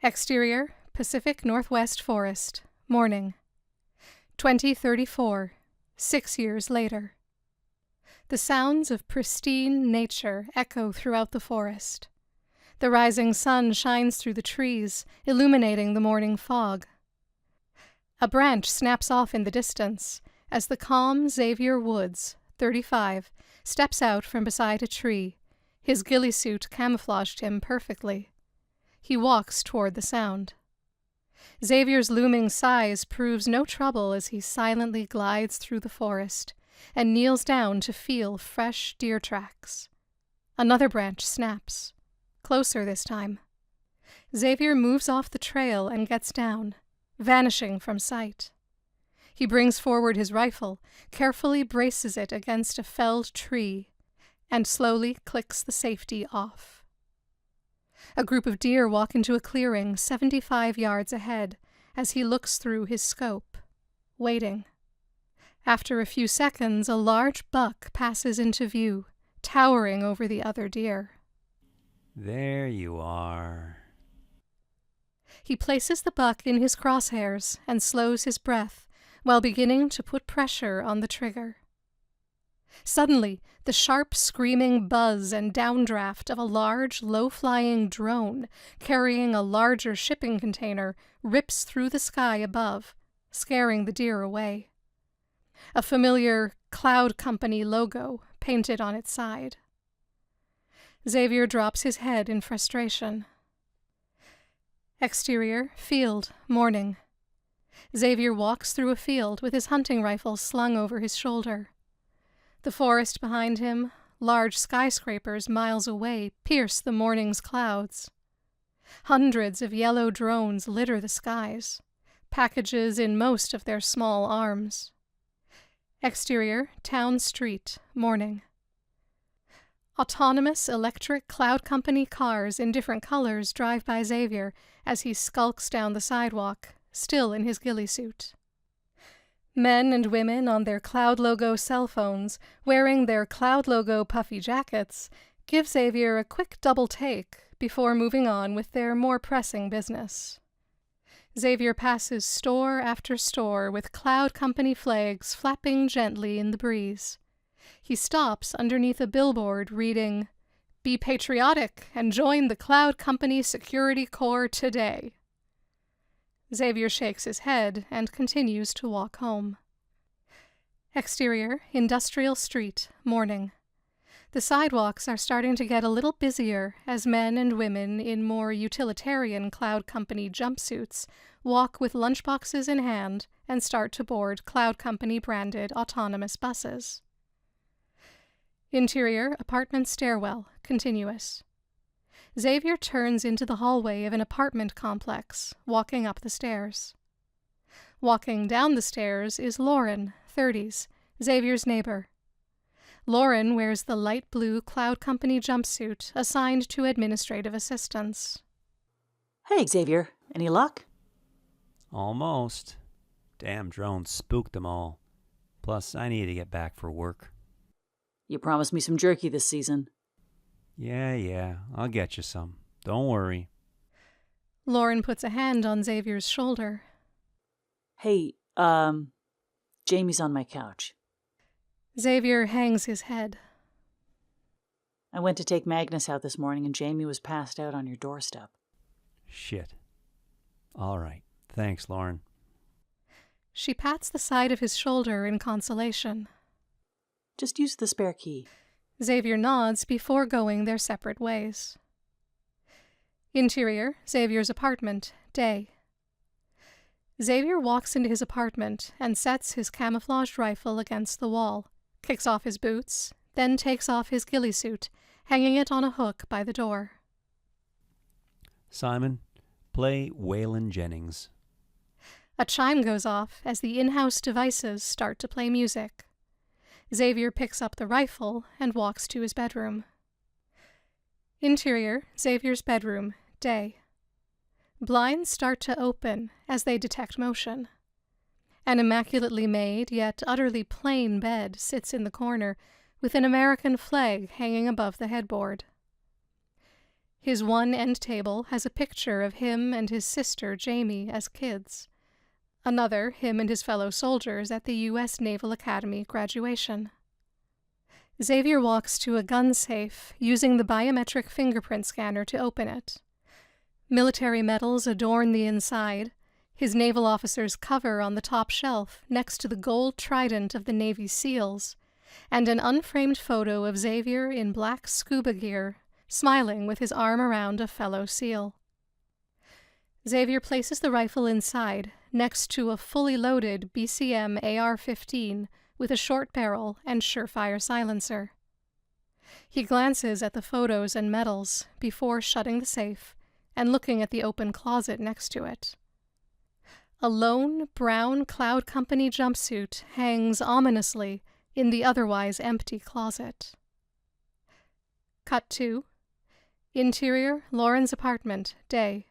Exterior, Pacific Northwest Forest, morning. 2034, 6 years later. The sounds of pristine nature echo throughout the forest. The rising sun shines through the trees, illuminating the morning fog. A branch snaps off in the distance as the calm Xavier Woods, 35, steps out from beside a tree. His ghillie suit camouflaged him perfectly. He walks toward the sound. Xavier's looming size proves no trouble as he silently glides through the forest and kneels down to feel fresh deer tracks. Another branch snaps, closer this time. Xavier moves off the trail and gets down, vanishing from sight. He brings forward his rifle, carefully braces it against a felled tree, and slowly clicks the safety off. A group of deer walk into a clearing 75 yards ahead as he looks through his scope, waiting. After a few seconds, a large buck passes into view, towering over the other deer. There you are. He places the buck in his crosshairs and slows his breath while beginning to put pressure on the trigger. Suddenly, the sharp screaming buzz and downdraft of a large, low-flying drone carrying a larger shipping container rips through the sky above, scaring the deer away. A familiar Cloud Company logo painted on its side. Xavier drops his head in frustration. Exterior, field, morning. Xavier walks through a field with his hunting rifle slung over his shoulder. The forest behind him, large skyscrapers miles away, pierce the morning's clouds. Hundreds of yellow drones litter the skies, packages in most of their small arms. Exterior, town street, morning. Autonomous electric Cloud Company cars in different colors drive by Xavier as he skulks down the sidewalk, still in his ghillie suit. Men and women on their Cloud logo cell phones, wearing their Cloud logo puffy jackets, give Xavier a quick double take before moving on with their more pressing business. Xavier passes store after store with Cloud Company flags flapping gently in the breeze. He stops underneath a billboard reading, "Be patriotic and join the Cloud Company Security Corps today." Xavier shakes his head and continues to walk home. Exterior, industrial street, morning. The sidewalks are starting to get a little busier as men and women in more utilitarian Cloud Company jumpsuits walk with lunchboxes in hand and start to board Cloud Company-branded autonomous buses. Interior, apartment stairwell, continuous. Xavier turns into the hallway of an apartment complex, walking up the stairs. Walking down the stairs is Lauren, 30s, Xavier's neighbor. Lauren wears the light blue Cloud Company jumpsuit assigned to administrative assistants. Hey, Xavier. Any luck? Almost. Damn drones spooked them all. Plus, I need to get back for work. You promised me some jerky this season. Yeah, I'll get you some. Don't worry. Lauren puts a hand on Xavier's shoulder. Hey, Jamie's on my couch. Xavier hangs his head. I went to take Magnus out this morning and Jamie was passed out on your doorstep. Shit. All right. Thanks, Lauren. She pats the side of his shoulder in consolation. Just use the spare key. Xavier nods before going their separate ways. Interior, Xavier's apartment, day. Xavier walks into his apartment and sets his camouflaged rifle against the wall, kicks off his boots, then takes off his ghillie suit, hanging it on a hook by the door. Simon, play Waylon Jennings. A chime goes off as the in-house devices start to play music. Xavier picks up the rifle and walks to his bedroom. Interior, Xavier's bedroom, day. Blinds start to open as they detect motion. An immaculately made yet utterly plain bed sits in the corner with an American flag hanging above the headboard. His one end table has a picture of him and his sister Jamie as kids. Another, him and his fellow soldiers at the U.S. Naval Academy graduation. Xavier walks to a gun safe, using the biometric fingerprint scanner to open it. Military medals adorn the inside, his naval officer's cover on the top shelf next to the gold trident of the Navy SEALs, and an unframed photo of Xavier in black scuba gear, smiling with his arm around a fellow SEAL. Xavier places the rifle inside, next to a fully loaded BCM AR-15 with a short barrel and surefire silencer. He glances at the photos and medals before shutting the safe and looking at the open closet next to it. A lone, brown Cloud Company jumpsuit hangs ominously in the otherwise empty closet. Cut 2. Interior, Lauren's apartment, day.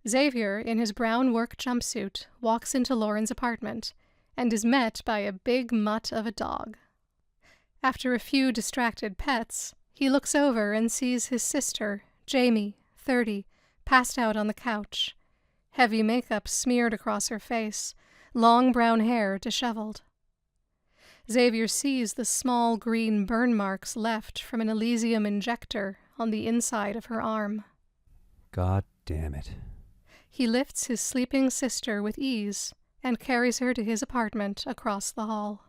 Xavier, in his brown work jumpsuit, walks into Lauren's apartment and is met by a big mutt of a dog. After a few distracted pets, he looks over and sees his sister, Jamie, 30, passed out on the couch, heavy makeup smeared across her face, long brown hair disheveled. Xavier sees the small green burn marks left from an Elysium injector on the inside of her arm. God damn it. He lifts his sleeping sister with ease and carries her to his apartment across the hall.